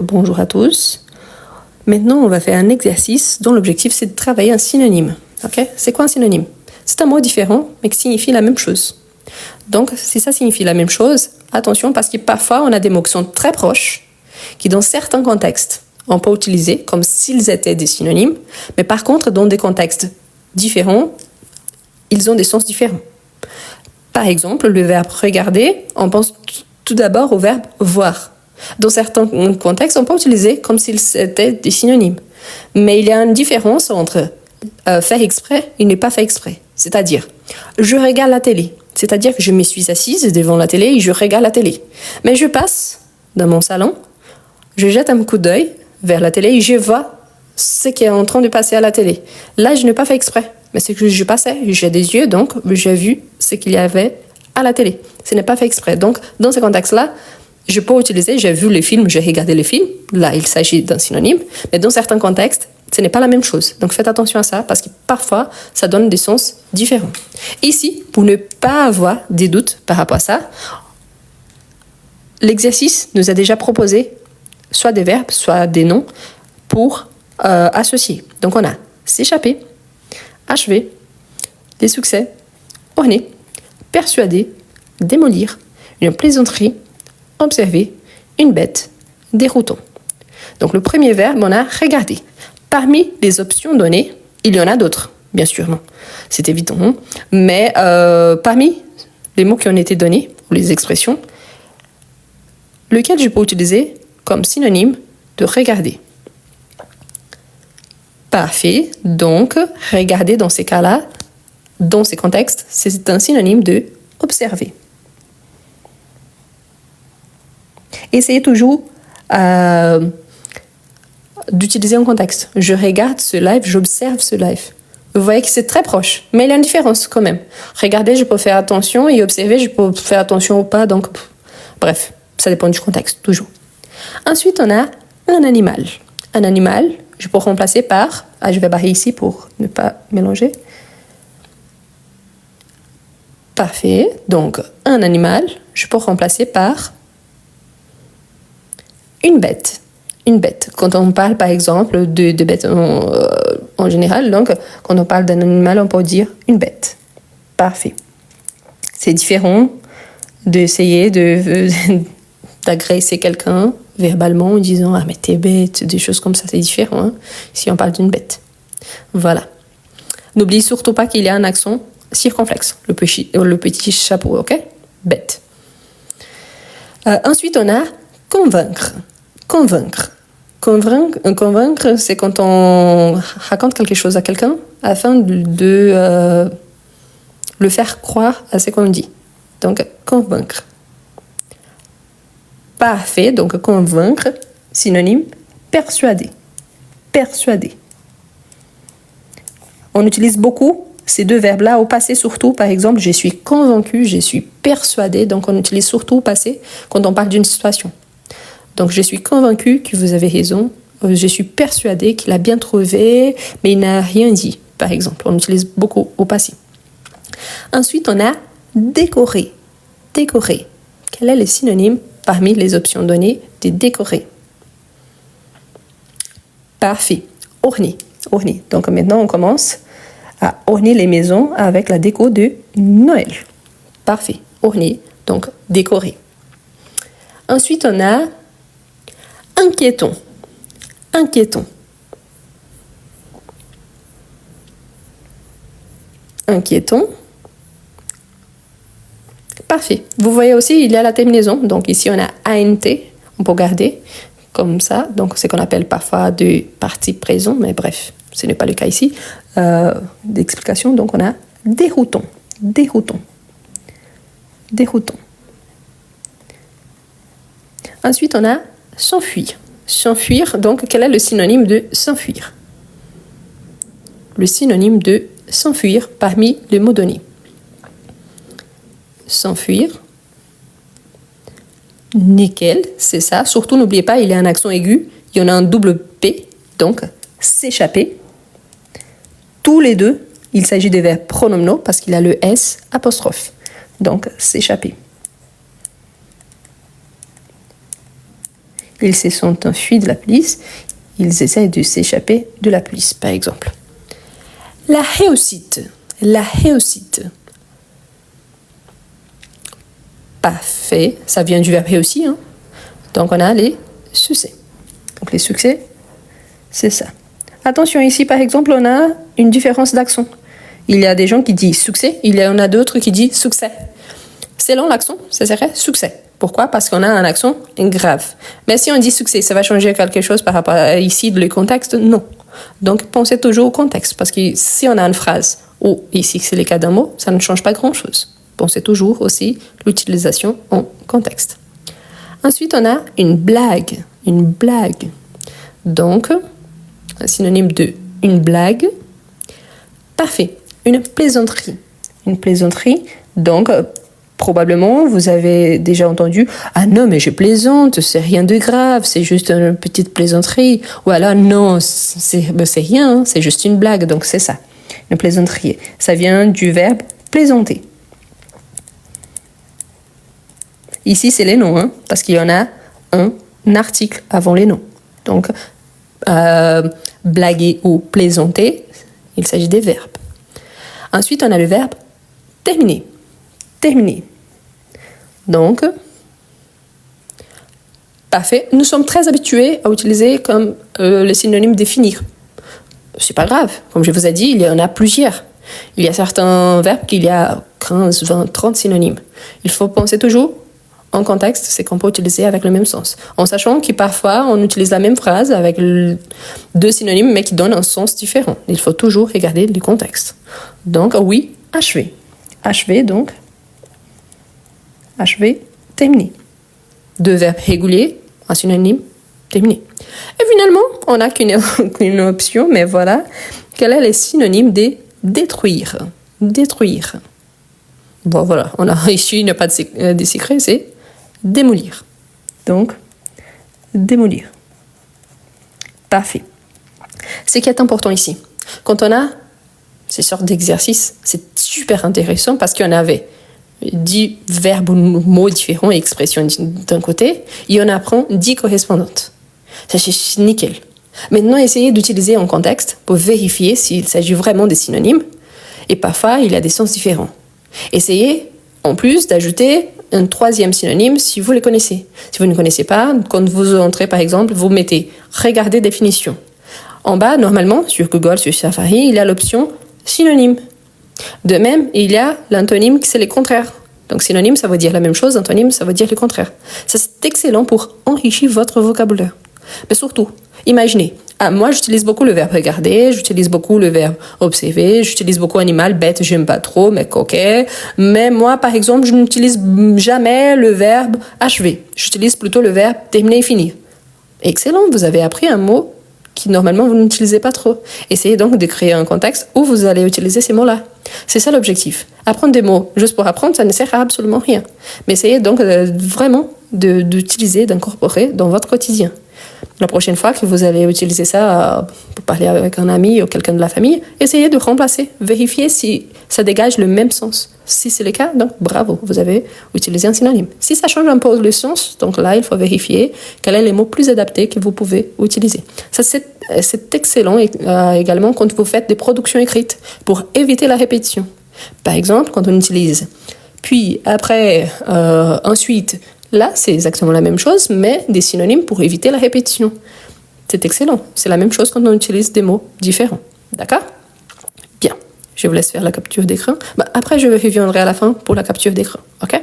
bonjour à tous. Maintenant, on va faire un exercice dont l'objectif, c'est de travailler un synonyme. Ok? C'est quoi un synonyme? C'est un mot différent, mais qui signifie la même chose. Donc, si ça signifie la même chose, attention, parce que parfois, on a des mots qui sont très proches, qui dans certains contextes, on peut utiliser comme s'ils étaient des synonymes, mais par contre, dans des contextes différents, ils ont des sens différents. Par exemple, le verbe regarder, on pense tout d'abord au verbe voir. Dans certains contextes, on peut utiliser comme s'ils étaient des synonymes. Mais il y a une différence entre faire exprès et ne pas faire exprès. C'est-à-dire, je regarde la télé. C'est-à-dire que je me suis assise devant la télé et je regarde la télé. Mais je passe dans mon salon, je jette un coup d'œil vers la télé et je vois ce qui est en train de passer à la télé. Là, je n'ai pas fait exprès. Mais c'est que je passais, j'ai des yeux, donc j'ai vu ce qu'il y avait à la télé. Ce n'est pas fait exprès. Donc, dans ce contexte-là, je peux utiliser, j'ai vu les films, j'ai regardé les films. Là, il s'agit d'un synonyme. Mais dans certains contextes, ce n'est pas la même chose. Donc, faites attention à ça parce que parfois, ça donne des sens différents. Ici, pour ne pas avoir des doutes par rapport à ça, l'exercice nous a déjà proposé soit des verbes, soit des noms pour associer. Donc, on a s'échapper, achever, des succès, orner, persuader, démolir, une plaisanterie, observer, une bête, déroutant. Donc le premier verbe, on a regarder. Parmi les options données, il y en a d'autres, bien sûr, non. C'est évident. Mais parmi les mots qui ont été donnés, ou les expressions, lequel je peux utiliser comme synonyme de regarder? Parfait. Donc, regarder dans ces cas-là, dans ces contextes, c'est un synonyme de observer. Essayez toujours d'utiliser un contexte. Je regarde ce live, j'observe ce live. Vous voyez que c'est très proche, mais il y a une différence quand même. Regarder, je peux faire attention, et observer, je peux faire attention ou pas. Donc, bref, ça dépend du contexte, toujours. Ensuite, on a un animal. Un animal, je peux remplacer par... je vais barrer ici pour ne pas mélanger. Parfait. Donc, un animal, je peux remplacer par une bête. Une bête. Quand on parle, par exemple, de bêtes en général, donc, quand on parle d'un animal, on peut dire une bête. Parfait. C'est différent d'essayer d'agresser quelqu'un verbalement en disant « Ah, mais t'es bête », des choses comme ça, c'est différent, hein, si on parle d'une bête. Voilà. N'oubliez surtout pas qu'il y a un accent circonflexe, le petit chapeau, ok? Bête. Ensuite, on a convaincre. Convaincre. Convaincre, c'est quand on raconte quelque chose à quelqu'un afin de le faire croire à ce qu'on dit. Donc, convaincre. Parfait. Donc, convaincre, synonyme, persuader. Persuader. On utilise beaucoup ces deux verbes-là au passé surtout. Par exemple, je suis convaincu, je suis persuadé. Donc, on utilise surtout au passé quand on parle d'une situation. Donc, je suis convaincu que vous avez raison. Je suis persuadé qu'il a bien trouvé, mais il n'a rien dit, par exemple. On utilise beaucoup au passé. Ensuite, on a décorer. Décorer. Quel est le synonyme parmi les options données de décorer? Parfait. Orner. Orner. Donc, maintenant, on commence à orner les maisons avec la déco de Noël. Parfait. Orner, donc décorer. Ensuite, on a inquiétant. Inquiétant. Inquiétant. Parfait. Vous voyez aussi, il y a la terminaison. Donc ici, on a ANT. On peut garder comme ça. Donc, c'est ce qu'on appelle parfois de participe présent. Mais bref, ce n'est pas le cas ici. D'explication. Donc, on a déroutant. Déroutant. Déroutant. Ensuite, on a s'enfuir. S'enfuir, donc, quel est le synonyme de s'enfuir? Le synonyme de s'enfuir parmi les mots donnés. S'enfuir. Nickel, c'est ça. Surtout, n'oubliez pas, il y a un accent aigu. Il y en a un double P, donc s'échapper. Tous les deux, il s'agit des verbes pronominaux parce qu'il a le S apostrophe. Donc, s'échapper. Ils se sont enfuis de la police. Ils essaient de s'échapper de la police, par exemple. La réussite. La réussite. Parfait. Ça vient du verbe réussir. Hein. Donc, on a les succès. Donc, les succès, c'est ça. Attention, ici, par exemple, on a une différence d'accent. Il y a des gens qui disent succès, il y en a d'autres qui disent succès. Selon l'accent, ça serait succès. Pourquoi? Parce qu'on a un accent grave. Mais si on dit succès, ça va changer quelque chose par rapport à ici, le contexte? Non. Donc, pensez toujours au contexte. Parce que si on a une phrase, ou ici, c'est le cas d'un mot, ça ne change pas grand-chose. Pensez toujours aussi l'utilisation en contexte. Ensuite, on a une blague. Une blague. Donc, un synonyme de une blague. Parfait. Une plaisanterie. Une plaisanterie. Donc, probablement, vous avez déjà entendu « Ah non, mais je plaisante, c'est rien de grave, c'est juste une petite plaisanterie. » Ou alors « Non, c'est rien, c'est juste une blague. » Donc, c'est ça, une plaisanterie. Ça vient du verbe « plaisanter ». Ici, c'est les noms, hein, parce qu'il y en a un article avant les noms. Donc, blaguer ou plaisanter, il s'agit des verbes. Ensuite, on a le verbe « terminer ». Terminer. Donc, parfait. Nous sommes très habitués à utiliser comme le synonyme de finir. C'est pas grave. Comme je vous ai dit, il y en a plusieurs. Il y a certains verbes qu'il y a 15, 20, 30 synonymes. Il faut penser toujours en contexte, c'est qu'on peut utiliser avec le même sens. En sachant que parfois, on utilise la même phrase avec deux synonymes, mais qui donnent un sens différent. Il faut toujours regarder le contexte. Donc, oui, achever. Achever, donc, achever, terminer. Deux verbes réguliers, un synonyme, terminer. Et finalement, on n'a qu'une option, mais voilà. Quel est le synonyme de détruire? Détruire. Bon, voilà, on a ici, il n'y a pas de secret, c'est démolir. Donc, démolir. Parfait. Ce qui est important ici, quand on a ces sortes d'exercices, c'est super intéressant parce qu'on avait 10 verbes ou mots différents et expressions d'un côté, et on apprend 10 correspondantes. Ça, c'est nickel. Maintenant, essayez d'utiliser en contexte pour vérifier s'il s'agit vraiment des synonymes, et parfois, il y a des sens différents. Essayez, en plus, d'ajouter un troisième synonyme si vous les connaissez. Si vous ne connaissez pas, quand vous entrez, par exemple, vous mettez « Regardez définition ». En bas, normalement, sur Google, sur Safari, il y a l'option « Synonyme ». De même, il y a l'antonyme qui c'est le contraire. Donc synonyme, ça veut dire la même chose, antonyme, ça veut dire le contraire. Ça, c'est excellent pour enrichir votre vocabulaire. Mais surtout, imaginez, moi j'utilise beaucoup le verbe regarder, j'utilise beaucoup le verbe observer, j'utilise beaucoup animal, bête, j'aime pas trop, mais coquet. Mais moi, par exemple, je n'utilise jamais le verbe achever. J'utilise plutôt le verbe terminer et finir. Excellent, vous avez appris un mot qui normalement vous n'utilisez pas trop. Essayez donc de créer un contexte où vous allez utiliser ces mots-là. C'est ça l'objectif. Apprendre des mots juste pour apprendre, ça ne sert à absolument rien. Mais essayez donc vraiment d'utiliser, d'incorporer dans votre quotidien. La prochaine fois que vous allez utiliser ça pour parler avec un ami ou quelqu'un de la famille, essayez de remplacer, vérifiez si ça dégage le même sens. Si c'est le cas, donc bravo, vous avez utilisé un synonyme. Si ça change un peu le sens, donc là, il faut vérifier quels sont les mots plus adaptés que vous pouvez utiliser. Ça, c'est excellent également quand vous faites des productions écrites pour éviter la répétition. Par exemple, quand on utilise puis, après, ensuite, là, c'est exactement la même chose, mais des synonymes pour éviter la répétition. C'est excellent. C'est la même chose quand on utilise des mots différents. D'accord? Bien. Je vous laisse faire la capture d'écran. Après, je reviendrai à la fin pour la capture d'écran. OK?